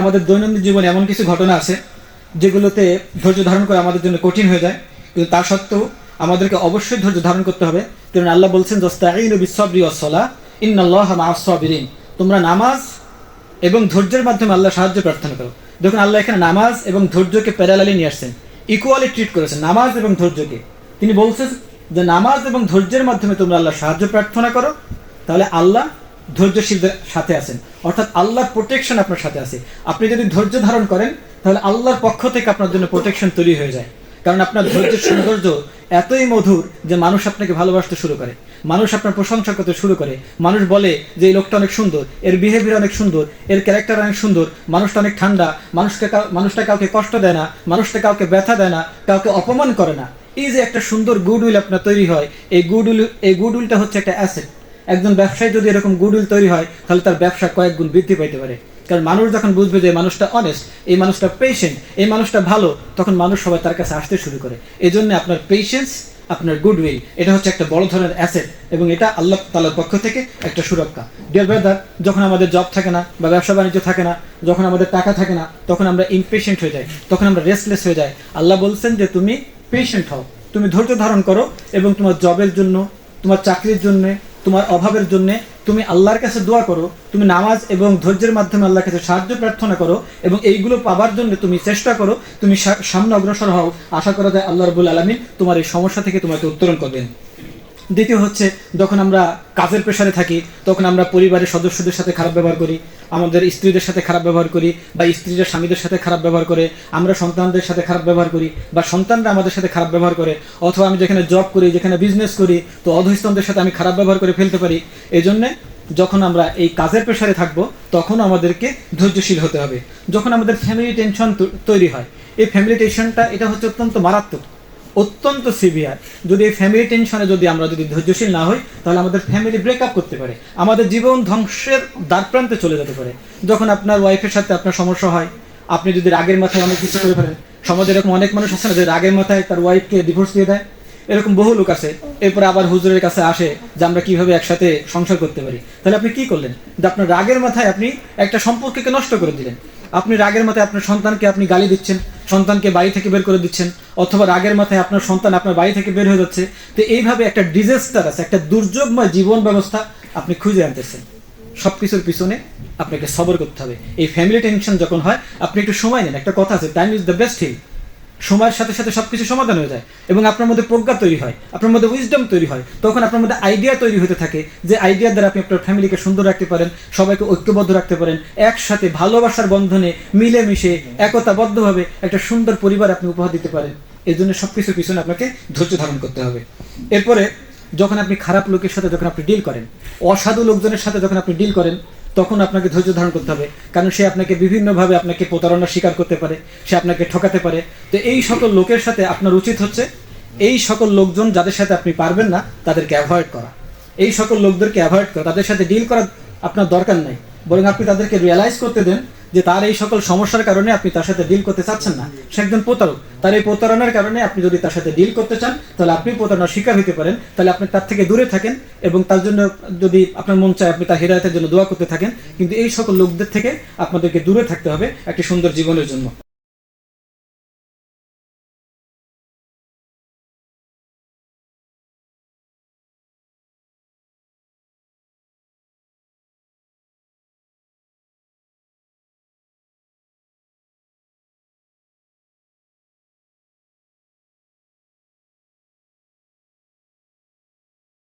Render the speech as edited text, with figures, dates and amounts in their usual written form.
আমাদের দৈনন্দিন জীবনে এমন কিছু ঘটনা আছে যেগুলোতে ধৈর্য ধারণ করা আমাদের জন্য কঠিন হয়ে যায়, কিন্তু তা সত্ত্বেও আমাদেরকে অবশ্যই ধৈর্য ধারণ করতে হবে। কারণ আল্লাহ বলছেন, যাস্তাঈনু বিস-সাবরি ওয়াস-সালাহ ইন্নাল্লাহা মা'আস-সাবিরিন। তোমরা নামাজ এবং ধৈর্যের মাধ্যমে আল্লাহর সাহায্য প্রার্থনা করো। দেখুন, আল্লাহ এখানে নামাজ এবং ধৈর্যকে প্যারালালি নিয়ে আসছেন, ইকুয়ালি ট্রিট করেছেন নামাজ এবং ধৈর্যকে। তিনি বলছেন যে নামাজ এবং ধৈর্যের মাধ্যমে তোমরা আল্লাহর সাহায্য প্রার্থনা করো, তাহলে আল্লাহ ধৈর্যশীলদের সাথে আছেন, অর্থাৎ আল্লাহর প্রোটেকশন আপনার সাথে আছে। আপনি যদি ধৈর্য ধারণ করেন তাহলে আল্লাহর পক্ষ থেকে আপনার জন্য প্রোটেকশন তৈরি হয়ে যায়। কারণ আপনার ধৈর্যের সৌন্দর্য এতই মধুর যে মানুষ আপনাকে ভালোবাসতে শুরু করে, মানুষ আপনার প্রশংসা করতে শুরু করে। মানুষ বলে যে এই লোকটা অনেক সুন্দর, এর বিহেভিয়ার অনেক সুন্দর, এর ক্যারেক্টার অনেক সুন্দর, মানুষটা অনেক ঠান্ডা, মানুষটা কাউকে কষ্ট দেয় না, মানুষটা কাউকে ব্যথা দেয় না, কাউকে অপমান করে না। এই যে একটা সুন্দর গুডউইল আপনার তৈরি হয়, এই গুডউইলটা হচ্ছে একটা অ্যাসেট। একজন ব্যবসায়ী যদি এরকম গুডউইল তৈরি হয় তাহলে তার ব্যবসা কয়েক গুণ বৃদ্ধি পাইতে পারে। কারণ মানুষ যখন বুঝবে যে মানুষটা অনেস্ট, এই মানুষটা পেশেন্ট, এই মানুষটা ভালো, তখন মানুষ সবাই তার কাছে আসতে শুরু করে। এই জন্য আপনার পেশেন্স, আপনার গুডউইল, এটা হচ্ছে একটা বড় ধরনের অ্যাসেট, এবং এটা আল্লাহ তাআলার পক্ষ থেকে একটা সুরক্ষা। ডিয়ার ব্রাদার, যখন আমাদের জব থাকে না বা ব্যবসা বাণিজ্য থাকে না, যখন আমাদের টাকা থাকে না, তখন আমরা ইমপেশেন্ট হয়ে যাই, তখন আমরা রেস্টলেস হয়ে যাই। আল্লাহ বলছেন যে তুমি পেশেন্ট হও, তুমি ধৈর্য ধারণ করো, এবং তোমার জবের জন্য, তোমার চাকরির জন্য, তোমার অভাবের জন্য তুমি আল্লাহর কাছে দোয়া করো, তুমি নামাজ এবং ধৈর্যের মাধ্যমে আল্লাহর কাছে সাহায্য প্রার্থনা করো, এবং এইগুলো পাবার জন্য তুমি চেষ্টা করো, তুমি সামনে অগ্রসর হও। আশা করা যায় আল্লাহ রাব্বুল আলামিন তোমার এই সমস্যা থেকে তোমাকে উত্তরণ করবেন। দ্বিতীয় হচ্ছে, যখন আমরা কাজের প্রেসারে থাকি তখন আমরা পরিবারের সদস্যদের সাথে খারাপ ব্যবহার করি, আমাদের স্ত্রীদের সাথে খারাপ ব্যবহার করি, বা স্ত্রীরা স্বামীদের সাথে খারাপ ব্যবহার করে, আমরা সন্তানদের সাথে খারাপ ব্যবহার করি, বা সন্তানরা আমাদের সাথে খারাপ ব্যবহার করে, অথবা আমি যেখানে জব করি, যেখানে বিজনেস করি, তো অধস্তনদের সাথে আমি খারাপ ব্যবহার করে ফেলতে পারি। এই জন্যে যখন আমরা এই কাজের প্রেসারে থাকবো তখন আমাদেরকে ধৈর্যশীল হতে হবে। যখন আমাদের ফ্যামিলি টেনশন তৈরি হয়, এই ফ্যামিলি টেনশনটা এটা হচ্ছে অত্যন্ত মারাত্মক, অত্যন্ত সিভিয়ার। যদি এই ফ্যামিলি টেনশনে আমরা যদি ধৈর্যশীল না হই, তাহলে আমাদের ফ্যামিলি ব্রেকআপ করতে পারে, আমাদের জীবন ধ্বংসের দ্বারপ্রান্তে চলে যেতে পারে। যখন আপনার ওয়াইফের সাথে আপনার সমস্যা হয়, আপনি যদি রাগের মাথায় অনেক কিছু করে ফেলেন, সমাজে এরকম অনেক মানুষ আছে না যে রাগের মাথায় তার ওয়াইফকে ডিভোর্স দিয়ে দেয়, এরকম বহু লোক আছে। এরপরে আবার হুজুরের কাছে আসে যে আমরা কিভাবে একসাথে সংসার করতে পারি। তাহলে আপনি কি করলেন? যে আপনার রাগের মাথায় আপনি একটা সম্পর্ককে নষ্ট করে দিলেন। আপনি রাগের মাথায় আপনার সন্তানকে আপনি গালি দিচ্ছেন, সন্তানকে বাড়ি থেকে বের করে দিচ্ছেন, অথবা রাগের মাথায় আপনার সন্তান আপনার বাড়ি থেকে বের হয়ে যাচ্ছে। তো এইভাবে একটা ডিজাস্টার আছে, একটা দুর্যোগময় জীবন ব্যবস্থা আপনি খুঁজে আনতেছেন। সবকিছুর পিছনে আপনাকে সবর করতে হবে। এই ফ্যামিলি টেনশন যখন হয়, আপনি একটু সময় নেন। একটা কথা আছে, time is the best heal. সময়ের সাথে সাথে সবকিছু সমাধান হয়ে যায়, এবং আপনার মধ্যে প্রজ্ঞা তৈরি হয়, আপনার মধ্যে উইজডম তৈরি হয়। তখন আপনার মধ্যে আইডিয়া তৈরি হতে থাকে, যে আইডিয়ার দ্বারা আপনি আপনার ফ্যামিলিকে সুন্দর রাখতে পারেন, সবাইকে ঐক্যবদ্ধ রাখতে পারেন, একসাথে ভালোবাসার বন্ধনে মিলেমিশে একতাবদ্ধভাবে একটা সুন্দর পরিবার আপনি উপহার দিতে পারেন। এই জন্য সবকিছুর পিছনে আপনাকে ধৈর্য ধারণ করতে হবে। এরপরে যখন আপনি খারাপ লোকের সাথে যখন আপনি ডিল করেন, অসাধু লোকজনের সাথে যখন আপনি ডিল করেন, তখন আপনাকে ধৈর্য ধারণ করতে হবে। কারণ সে আপনাকে বিভিন্নভাবে আপনাকে প্রতারণার শিকার করতে পারে, সে আপনাকে ঠকাতে পারে। তো এই সকল লোকের সাথে আপনার উচিত হচ্ছে এই সকল লোকজন যাদের সাথে আপনি পারবেন না তাদেরকে অ্যাভয়েড করা। এই সকল লোকদেরকে অ্যাভয়েড করা, তাদের সাথে ডিল করা আপনার দরকার নাই, বরং আপনি তাদেরকে রিয়েলাইজ করতে দেন যে তার এই সকল সমস্যার কারণে আপনি তার সাথে ডিল করতে চাচ্ছেন না, সে একজন প্রতারক। তার এই প্রতারণার কারণে আপনি যদি তার সাথে ডিল করতে চান, তাহলে আপনি প্রতারণার শিকার হতে পারেন। তাহলে আপনি তার থেকে দূরে থাকেন, এবং তার জন্য যদি আপনার মন চায় আপনি তার হেদায়েতের জন্য দোয়া করতে থাকেন। কিন্তু এই সকল লোকদের থেকে আপনাদেরকে দূরে থাকতে হবে একটি সুন্দর জীবনের জন্য।